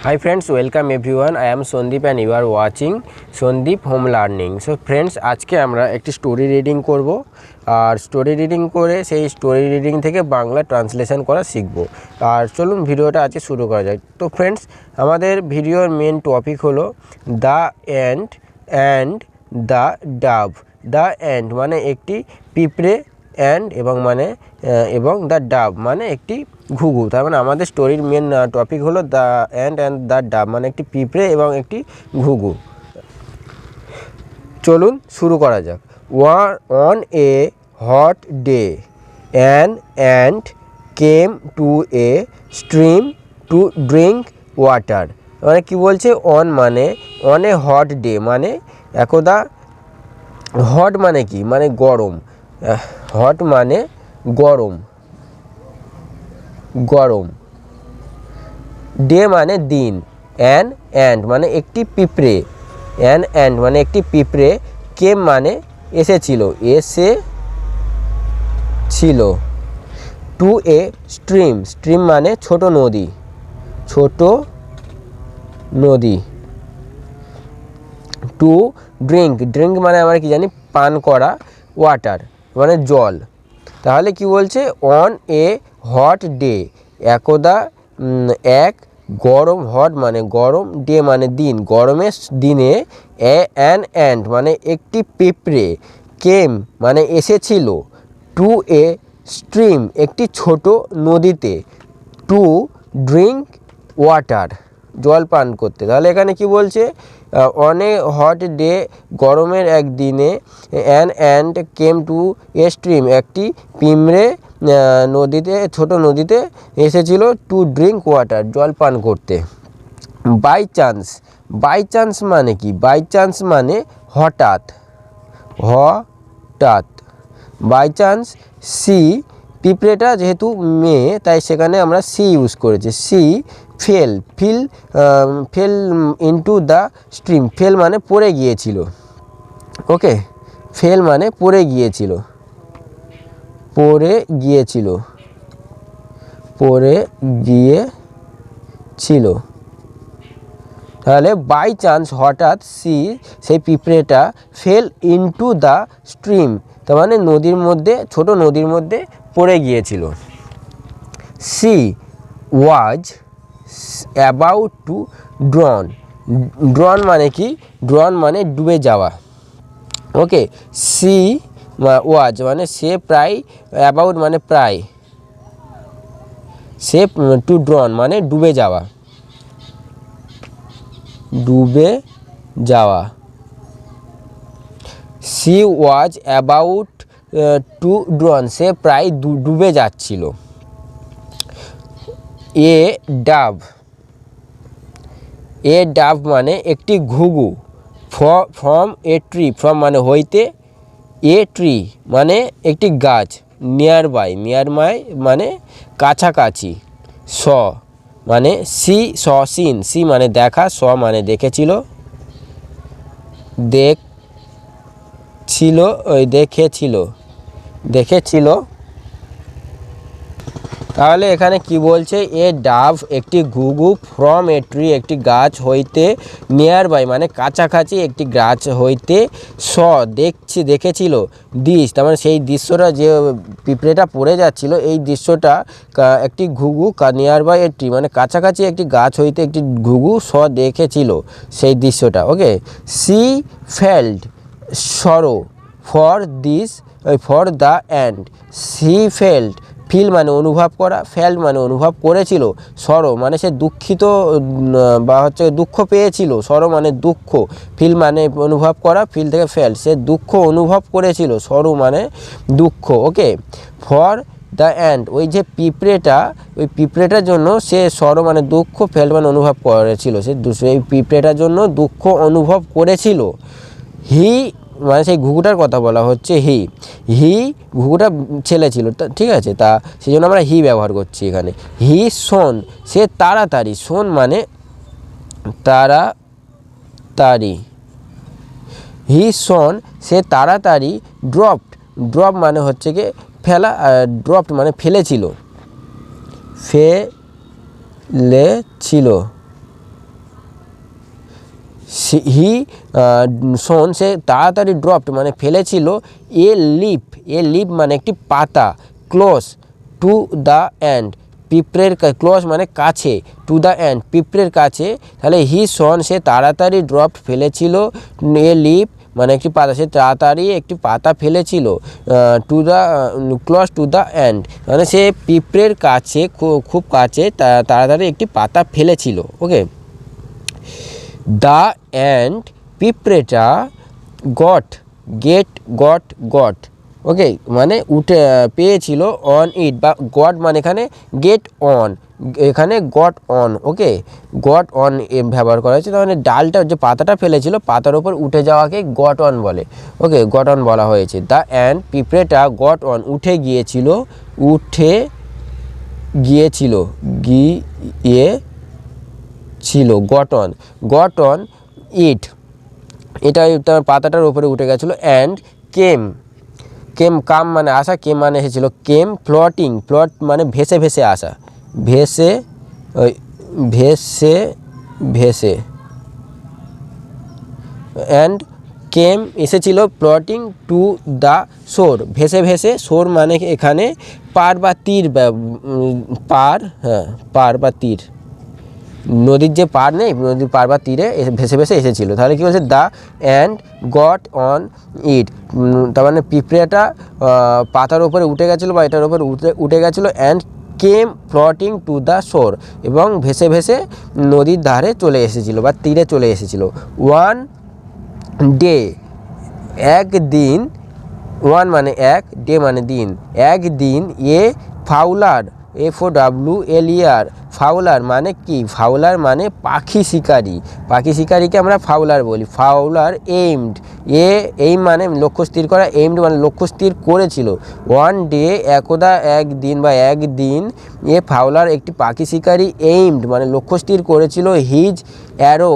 Hi friends, welcome everyone. I am Sondeep and you are watching Sondeep Home Learning. So friends, আজকে আমরা একটি story reading করব আর story reading করে সেই story reading থেকে Bangla translation করা শিখব। আর চলুন ভিডিওটা আজকে শুরু করা যাক। তো ফ্রেন্ডস, আমাদের ভিডিওর মেন টপিক হলো the ant and the Dove. The ant মানে একটি পিঁপড়ে, অ্যান্ড এবং দ্য ডাভ মানে একটি ঘুঘু। তার মানে আমাদের স্টোরির মেন টপিক হলো the ant and the Dove মানে একটি পিঁপড়ে এবং একটি ঘুঘু। চলুন শুরু করা যাক। On a hot day an ant came to A stream to drink water. মানে কি বলছে, অন এ হট ডে মানে একদা। হট মানে কি, মানে গরম। হট মানে গরম, গরম। ডে মানে দিন। অ্যান্ড মানে একটি পিঁপড়ে। অ্যান্ড মানে একটি পিঁপড়ে। কেম মানে এসেছিল, ছিল। টু এ স্ট্রিম মানে ছোট নদী, ছোট নদী। টু ড্রিঙ্ক মানে আমরা কি জানি, পান করা। ওয়াটার মানে জল। তাহলে কি বলছে, অন এ হট ডে একদা এক গরম, হট মানে গরম, ডে মানে দিন, গরমের দিনে অ্যান্ট মানে একটি পিঁপড়ে, কেম মানে এসেছিল, টু এ স্ট্রিম একটি ছোট নদীতে, টু ড্রিঙ্ক ওয়াটার জল পান করতে। তাহলে এখানে কি বলছে, অন এ হট ডে গরমের এক দিনে, and came to A stream একটি পিঁপড়ে নদীতে, ছোট নদীতে এসেছিল, টু ড্রিঙ্ক ওয়াটার জল পান করতে। বাই চান্স মানে কি, বাই চান্স মানে হঠাৎ, হঠাৎ। বাই চান্স সি, পিঁপড়েটা যেহেতু মেয়ে তাই সেখানে আমরা সি ইউজ করেছি। She fell into the stream. Fell মানে পড়ে গিয়েছিল। ওকে, ফেল মানে পড়ে গিয়েছিল, তাহলে বাই চান্স হঠাৎ সি সেই পিঁপড়েটা ফেল ইনটু দ্য স্ট্রিম, তার মানে নদীর মধ্যে, ছোট নদীর মধ্যে পড়ে গিয়েছিল। She was about to drown মানে কি, ড্রন মানে ডুবে যাওয়া। ওকে, সি ওয়াজ মানে সে প্রায়, অ্যাবাউট মানে প্রায়, সে টু ড্রন মানে ডুবে যাওয়া, ডুবে যাওয়া। She was about to drown সে প্রায় ডুবে যাচ্ছিল। এ ডাভ মানে একটি ঘুঘু। ফ্রম এ ট্রি, ফ্রম মানে হইতে, এ ট্রি মানে একটি গাছ, নিয়ার বাই মানে কাছাকাছি, মানে সিন, সি মানে দেখা, মানে দেখেছিল, দেখেছিল। তাহলে এখানে কি বলছে, এ ডাভ একটি ঘুঘু, ফ্রম এ ট্রি একটি গাছ হইতে, নিয়ার বাই মানে কাছাকাছি একটি গাছ হইতে, দেখেছিল, তার মানে সেই দৃশ্যটা, যে পিঁপড়েটা পড়ে যাচ্ছিল এই দৃশ্যটা, একটি ঘুঘু নিয়ার বাই এ ট্রি মানে কাছাকাছি একটি গাছ হইতে একটি ঘুঘু দেখেছিল সেই দৃশ্যটা। Okay, she felt sorrow for the end. She felt, feel মানে অনুভব করা, ফেল্ট মানে অনুভব করেছিল, সরো মানে সে দুঃখিত বা দুঃখ পেয়েছিল, সরো মানে দুঃখ, ফিল মানে অনুভব করা, ফিল থেকে ফেল্ট, সে দুঃখ অনুভব করেছিল, সরো মানে দুঃখ। ওকে, ফর দ্য এন্ড ওই যে ওই পিঁপড়েটার জন্য সে সরো মানে দুঃখ, ফেল্ট মানে অনুভব করেছিল, সেই পিঁপড়েটার জন্য দুঃখ অনুভব করেছিল। হি মানে সেই ঘুঘুটার কথা বলা হচ্ছে, হি ঘুঘুটা ছেলে ছিল, ঠিক আছে, তা সেই জন্য আমরা হি ব্যবহার করছি এখানে। হি সে তাড়াতাড়ি, মানে তাড়াতাড়ি। হি সে তাড়াতাড়ি, ড্রপ মানে হচ্ছে কি ফেলা, ড্রপড মানে ফেলেছিল, হি শোন সে তাড়াতাড়ি ড্রপড মানে ফেলেছিল এ লিপ মানে একটি পাতা, ক্লোজ টু দ্য এন্ড পিঁপড়ের ক্লোজ মানে কাছে, টু দ্য এন্ড পিঁপড়ের কাছে। তাহলে হি শোন সে তাড়াতাড়ি ড্রপড ফেলেছিল, এ লিপ মানে একটি পাতা, সে তাড়াতাড়ি একটি পাতা ফেলেছিল, to the close to the end মানে সে পিঁপড়ের কাছে খুব কাছে তাড়াতাড়ি একটি পাতা ফেলেছিল। ওকে, দ্য অ্যান্ড পিঁপড়েটা গট ওকে মানে উঠে পেয়েছিল অন ইট, বা গট মানে এখানে গেট অন, এখানে got on. Okay, got on ব্যবহার করা হয়েছে, তার মানে ডালটা যে পাতাটা ফেলেছিল পাতার ওপর উঠে যাওয়াকে গট অন বলে। ওকে, গট অন বলা হয়েছে। দ্য অ্যান্ড পিঁপড়েটা গট অন উঠে গিয়েছিল গট অন ইট, এটা তার পাতাটার উপরে উঠে গেছিলো। অ্যান্ড কাম মানে আসা, কেম মানে এসেছিলো, কেম ফ্লটিং, ফ্লট মানে ভেসে ভেসে আসা, ভেসে অ্যান্ড কেম এসেছিল ফ্লটিং টু দ্য শোর, ভেসে ভেসে, শোর মানে এখানে পার বা তীর, পার বা তীর, নদীর যে পার নেই, নদীর পার বা তীরে ভেসে ভেসে এসেছিলো। তাহলে কী বলছে, the and got on it, তার মানে পিঁপড়েটা পাতার উপরে উঠে গেছিলো বা এটার উপরে উঠে গেছিলো, and came floating to the শোর, এবং ভেসে ভেসে নদীর ধারে চলে এসেছিলো বা তীরে চলে এসেছিলো। ওয়ান ডে একদিন, ওয়ান মানে এক, ডে মানে দিন, একদিন ফাউলার, FOWLER, ফাউলার মানে কি, ফাউলার মানে পাখি শিকারি, পাখি শিকারিকে আমরা ফাউলার বলি। ফাউলার এইমড, এইম মানে লক্ষ্য স্থির করা, এইমড মানে লক্ষ্য স্থির করেছিল। ওয়ান ডে একদা একদিন বা একদিন, ফাউলার একটি পাখি শিকারি, এইমড মানে লক্ষ্য স্থির করেছিল, হিজ অ্যারো,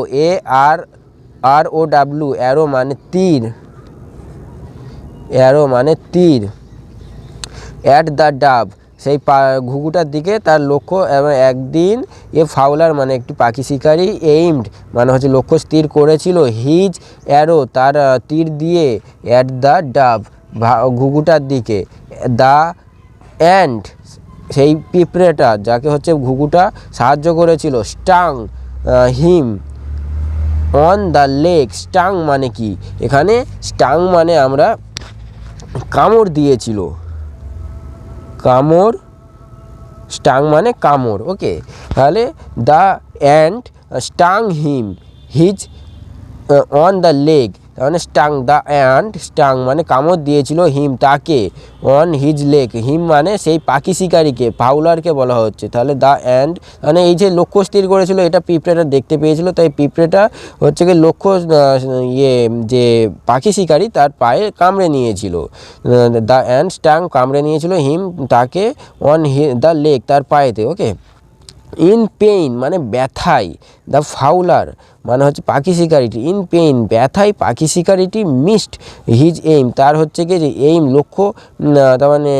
ARROW, অ্যারো মানে তীর, অ্যাট দ্য ডাব সেই ঘুঘুটার দিকে তার লক্ষ্য। এবং একদিন ফাউলার মানে একটি পাখি শিকারি, এইমড মানে হচ্ছে লক্ষ্য স্থির করেছিল, হিজ অ্যারো তার তীর দিয়ে, অ্যাট দ্য ডাব ঘুঘুটার দিকে, দ্য অ্যান্ড সেই পিঁপড়েটা যাকে হচ্ছে ঘুঘুটা সাহায্য করেছিল, stung him on the leg. Stung মানে কি, এখানে স্টাং মানে আমরা কামড় দিয়েছিল, স্টাং মানে কামড়। ওকে, তাহলে the and stung him his on the leg, তার মানে দ্য অ্যান্ড স্টাং মানে কামড় দিয়েছিল, হিম তাকে, অন হিজ লেগ, হিম মানে সেই পাখি শিকারিকে, ফাউলারকে বলা হচ্ছে। তাহলে দ্য অ্যান্ড মানে এই যে লক্ষ্য স্থির করেছিল এটা পিঁপড়েটা দেখতে পেয়েছিল, তাই পিঁপড়েটা হচ্ছে কি লক্ষ্য যে পাখি শিকারি তার পায়ে কামড়ে নিয়েছিল, দ্য অ্যান্ড স্টাং কামড়ে নিয়েছিল, হিম তাকে, অন দ্য লেগ তার পায়েতে। ওকে, ইন পেইন মানে ব্যথায়, দ্য ফাউলার মানে হচ্ছে পাখি শিকারিটি, ইন পেইন ব্যথায় পাখি শিকারিটি, মিসড হিজ এইম তার হচ্ছে কি যে এইম লক্ষ্য, তার মানে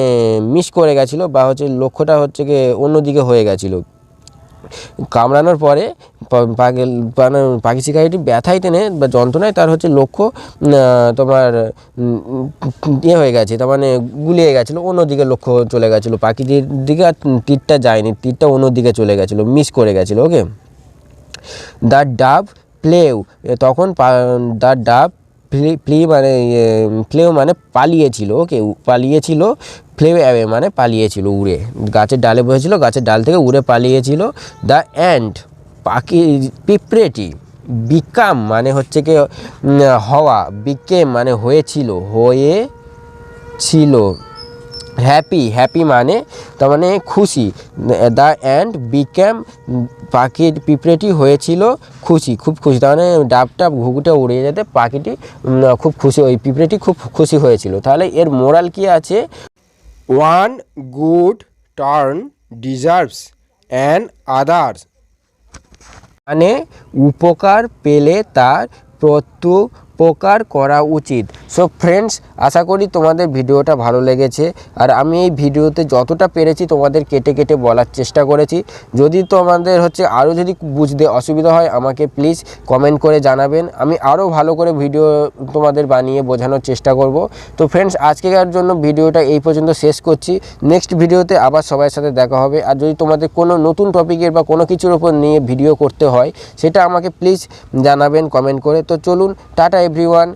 মিস করে গেছিলো বা হচ্ছে লক্ষ্যটা হচ্ছে কি অন্যদিকে হয়ে গেছিলো। কামড়ানোর পরে পাখি শিকারিটি ব্যথায় টেনে বা যন্ত্রণায় তার হচ্ছে লক্ষ্য তোমার হয়ে গেছে, তার মানে গুলিয়ে গেছিলো, অন্যদিকে লক্ষ্য চলে গেছিলো, পাখিটির দিকে আর তীরটা যায়নি, তীরটা অন্যদিকে চলে গেছিলো, মিস করে গেছিলো। ওকে, দ্য ডাব প্লেউ, তখন দ্য ডাব ফ্লেউ মানে পালিয়েছিল। ওকে, পালিয়েছিল, ফ্লেউ অ্যাওয়ে মানে পালিয়েছিল, উড়ে গাছের ডালে বসেছিল, গাছের ডাল থেকে উড়ে পালিয়েছিল। দ্য অ্যান্ড পিঁপড়েটি, বিকাম মানে হচ্ছে কি হওয়া, বিকেম মানে হয়েছিল, হ্যাপি মানে তার মানে খুশি, দ্য অ্যান্ড বিকেম পিঁপড়েটি হয়েছিল খুশি, খুব খুশি, তার মানে ডাবটা ঘুঘুটা উড়ে যেতে পাখিটি খুব খুশি, ওই পিঁপড়েটি খুব খুশি হয়েছিল। তাহলে এর মোরাল কি আছে, one good turn deserves an others, মানে উপকার পেলে তার প্রকার করা উচিত। সো ফ্রেন্ডস, আশা করি তোমাদের ভিডিওটা ভালো লেগেছে। আর আমি এই ভিডিওতে যতটা পেরেছি তোমাদের কেটে কেটে বলার চেষ্টা করেছি। যদি তোমাদের আরও যদি বুঝতে অসুবিধা হয় আমাকে প্লিজ কমেন্ট করে জানাবেন, আমি আরও ভালো করে ভিডিও তোমাদের বানিয়ে বোঝানোর চেষ্টা করব। তো ফ্রেন্ডস, আজকের জন্য ভিডিওটা এই পর্যন্ত শেষ করছি। নেক্সট ভিডিওতে আবার সবার সাথে দেখা হবে। আর যদি তোমাদের কোনো নতুন টপিকের বা কোনো কিছুর উপর নিয়ে ভিডিও করতে হয় সেটা আমাকে প্লিজ জানাবেন কমেন্ট করে। তো চলুন, টাটা এভরিওয়ান।